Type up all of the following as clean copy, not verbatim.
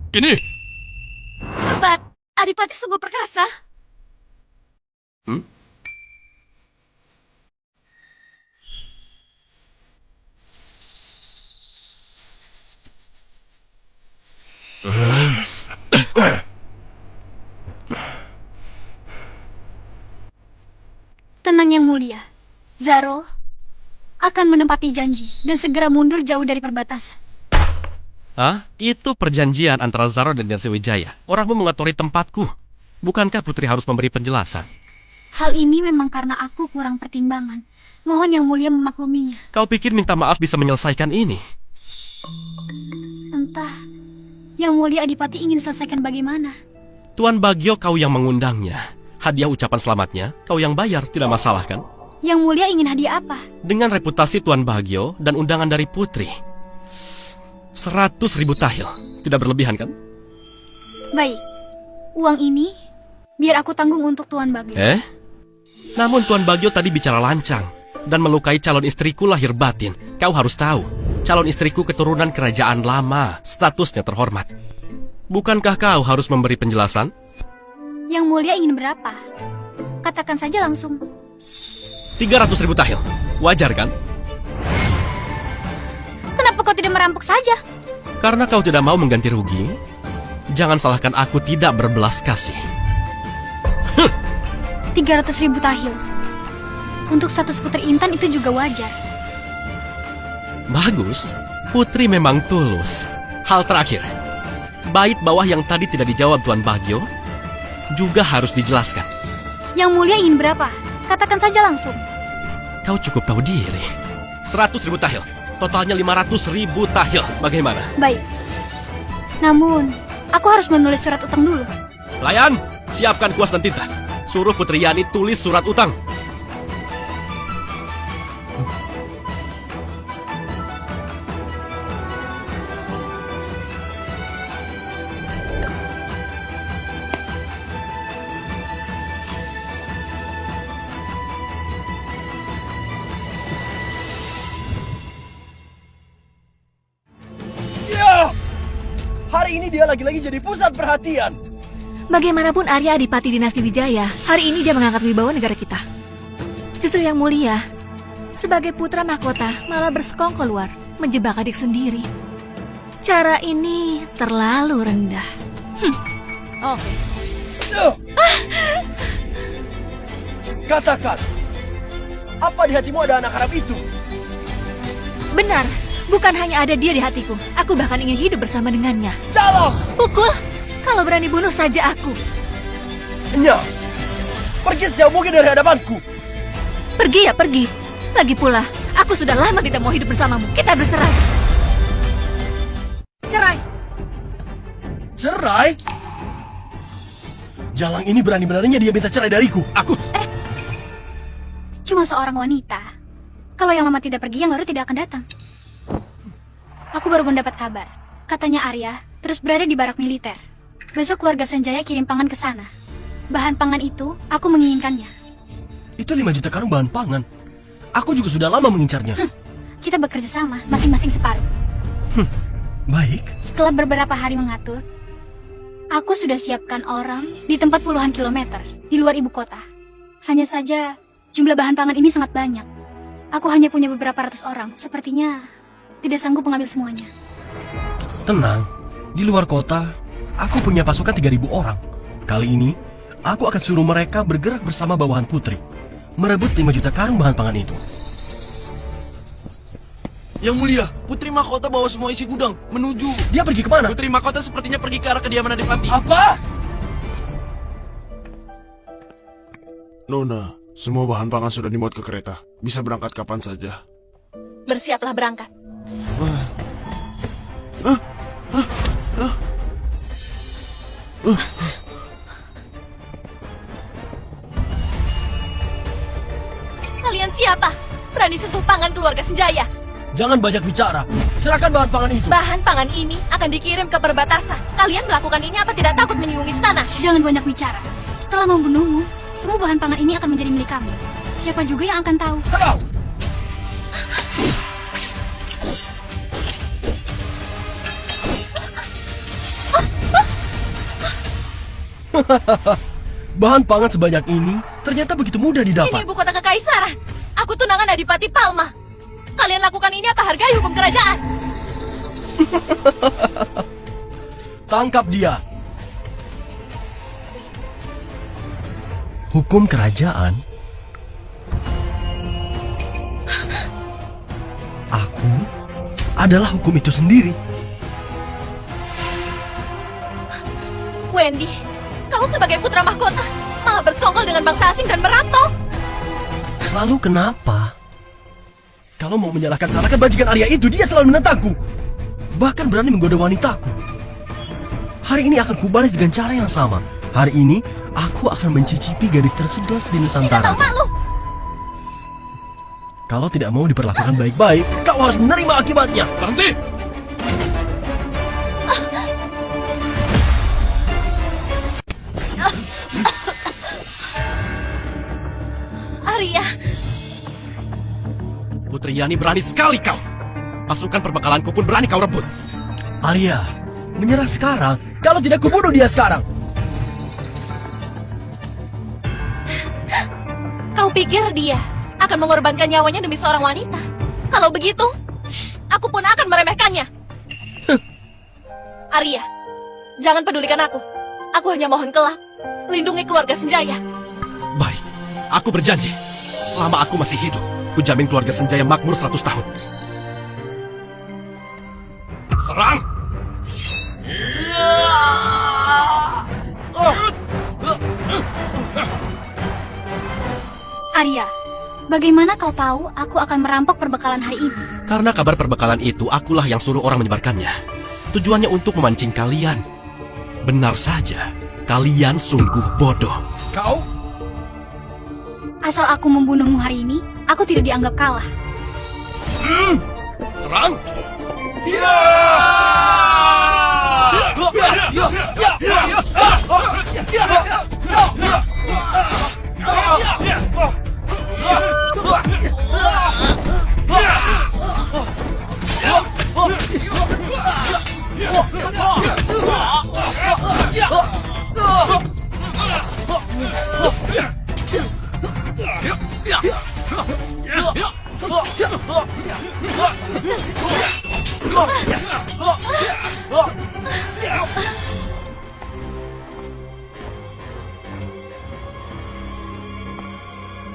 Ini! Hebat, Adipati sungguh perkasa. Hmm? Tenang Yang Mulia, Zaro akan menepati janji dan segera mundur jauh dari perbatasan. Hah? Itu perjanjian antara Zaro dan Yansi Wijaya. Orangmu mengotori tempatku. Bukankah Putri harus memberi penjelasan? Hal ini memang karena aku kurang pertimbangan. Mohon Yang Mulia memakluminya. Kau pikir minta maaf bisa menyelesaikan ini? Entah, Yang Mulia Adipati ingin selesaikan bagaimana. Tuan Bagio kau yang mengundangnya. Hadiah ucapan selamatnya, kau yang bayar, tidak masalah kan? Yang Mulia ingin hadiah apa? Dengan reputasi Tuan Bagio dan undangan dari Putri. 100.000 tahil. Tidak berlebihan kan? Baik, uang ini biar aku tanggung untuk Tuan Bagio. Namun Tuan Bagio tadi bicara lancang dan melukai calon istriku lahir batin. Kau harus tahu, calon istriku keturunan kerajaan lama, statusnya terhormat. Bukankah kau harus memberi penjelasan? Yang Mulia ingin berapa? Katakan saja langsung. 300.000 tahil. Wajar kan? Kenapa kau tidak merampok saja? Karena kau tidak mau mengganti rugi. Jangan salahkan aku tidak berbelas kasih. 300.000 tahil. Untuk status Putri Intan itu juga wajar. Bagus. Putri memang tulus. Hal terakhir. Bait bawah yang tadi tidak dijawab Tuan Bagio juga harus dijelaskan. Yang Mulia ingin berapa? Katakan saja langsung. Kau cukup tahu diri. 100.000 tahil. Totalnya 500.000 tahil. Bagaimana? Baik. Namun, aku harus menulis surat utang dulu. Pelayan, siapkan kuas dan tinta. Suruh Putri Yani tulis surat utang. Hari ini dia lagi-lagi jadi pusat perhatian. Bagaimanapun Arya Adipati Dinasti Wijaya, hari ini dia mengangkat wibawa negara kita. Justru Yang Mulia, sebagai putra mahkota, malah bersekongkol keluar, menjebak adik sendiri. Cara ini terlalu rendah. Oke. Katakan, apa di hatimu ada anak Arab itu? Benar, bukan hanya ada dia di hatiku. Aku bahkan ingin hidup bersama dengannya. Salah! Pukul! Kalau berani bunuh saja aku. Nya, pergi sejauh mungkin dari hadapanku. Pergi ya pergi. Lagi pula, aku sudah lama tidak mau hidup bersamamu. Kita bercerai. Cerai. Cerai? Jalang ini berani-beraninya dia minta cerai dariku. Aku... Cuma seorang wanita. Kalau yang lama tidak pergi, yang baru tidak akan datang. Aku baru mendapat kabar. Katanya Arya terus berada di barak militer. Besok keluarga Sanjaya kirim pangan ke sana. Bahan pangan itu, aku menginginkannya. Itu 5 juta karung bahan pangan. Aku juga sudah lama mengincarnya. Kita bekerja sama, masing-masing separuh. Baik. Setelah beberapa hari mengatur, aku sudah siapkan orang di tempat puluhan kilometer di luar ibu kota. Hanya saja, jumlah bahan pangan ini sangat banyak. Aku hanya punya beberapa ratus orang. Sepertinya tidak sanggup mengambil semuanya. Tenang, di luar kota, aku punya pasukan 3.000 orang. Kali ini, aku akan suruh mereka bergerak bersama bawahan Putri, merebut 5 juta karung bahan pangan itu. Yang Mulia, Putri Mahkota bawa semua isi gudang menuju. Dia pergi kemana? Putri Mahkota sepertinya pergi ke arah kediaman Adipati. Apa? Nona, semua bahan pangan sudah dimuat ke kereta. Bisa berangkat kapan saja. Bersiaplah berangkat. Kalian siapa? Berani sentuh pangan keluarga Sanjaya? Jangan banyak bicara. Serahkan bahan pangan itu. Bahan pangan ini akan dikirim ke perbatasan. Kalian melakukan ini apa tidak takut menyinggung istana? Jangan banyak bicara. Setelah membunuhmu, semua bahan pangan ini akan menjadi milik kami. Siapa juga yang akan tahu? Serang! Bahan pangan sebanyak ini ternyata begitu mudah Ini didapat. ibu kota kekaisaran. Aku tunangan Adipati Palma. Kalian lakukan ini apa hargai hukum kerajaan? Tangkap dia. Hukum kerajaan? Aku adalah hukum itu sendiri. Wendy, kau sebagai putra mahkota malah bersekongkol dengan bangsa asing dan merampok. Lalu kenapa? Kalau mau salahkan bajingan Arya itu, dia selalu menentangku. Bahkan berani menggoda wanitaku. Hari ini akan kubalas dengan cara yang sama. Hari ini, aku akan mencicipi gadis tercerdas di Tidak Nusantara. tahu malu. Kalau tidak mau diperlakukan baik-baik, kau harus menerima akibatnya. Berhenti! Arya, Putri Yani berani sekali kau. Pasukan perbekalanku pun berani kau rebut. Arya, menyerah sekarang. Kalau tidak, kubunuh dia sekarang. kau pikir dia akan mengorbankan nyawanya demi seorang wanita? Kalau begitu, aku pun akan meremehkannya. Arya, jangan pedulikan aku. Aku hanya mohon kelak, lindungi keluarga Senjaya. Baik, aku berjanji. Selama aku masih hidup, kujamin keluarga Senjaya makmur 100 tahun. Serang! Arya, bagaimana kau tahu aku akan merampok perbekalan hari ini? Karena kabar perbekalan itu, akulah yang suruh orang menyebarkannya. Tujuannya untuk memancing kalian. Benar saja, kalian sungguh bodoh. Kau? Asal aku membunuhmu hari ini, aku tidak dianggap kalah. Serang!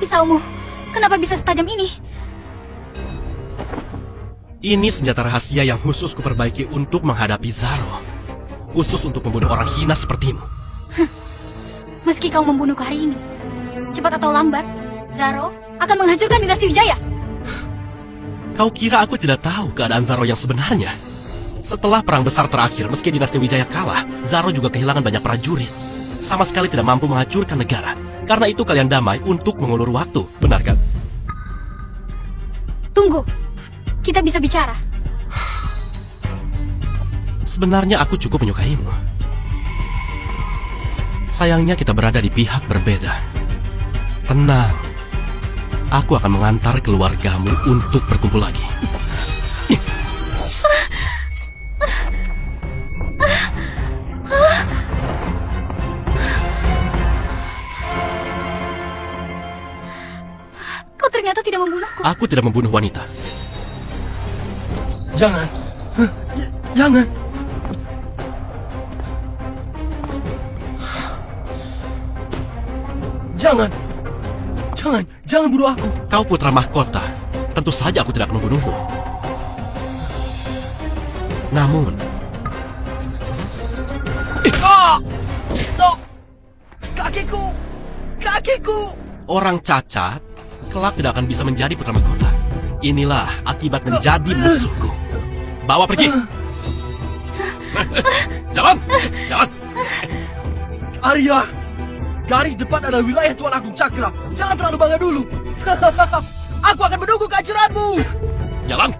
Pisaumu, kenapa bisa setajam ini? Ini senjata rahasia yang khusus kuperbaiki untuk menghadapi Zaro. Khusus untuk membunuh orang hina sepertimu. Meski kau membunuhku hari ini, cepat atau lambat, Zaro akan menghancurkan dinasti Wijaya. Kau kira aku tidak tahu keadaan Zaro yang sebenarnya? Setelah perang besar terakhir, meski dinasti Wijaya kalah, Zaro juga kehilangan banyak prajurit. Sama sekali tidak mampu menghancurkan negara. Karena itu kalian damai untuk mengulur waktu, benar kan? Tunggu, kita bisa bicara. Sebenarnya aku cukup menyukaimu. Sayangnya kita berada di pihak berbeda. Tenang, aku akan mengantar keluargamu untuk berkumpul lagi. Kau ternyata tidak membunuhku. Aku tidak membunuh wanita. Jangan. Jangan. Jangan. Jangan bunuh aku. Kau putra mahkota. Tentu saja aku tidak akan membunuhmu. Namun, Kakiku. orang cacat kelak tidak akan bisa menjadi putra mahkota. Inilah akibat menjadi musuhku. Bawa pergi. Jalan. Arya, garis depan adalah wilayah Tuan Agung Cakra. Jangan terlalu bangga dulu. Aku akan menunggu kehancuranmu. Jalan.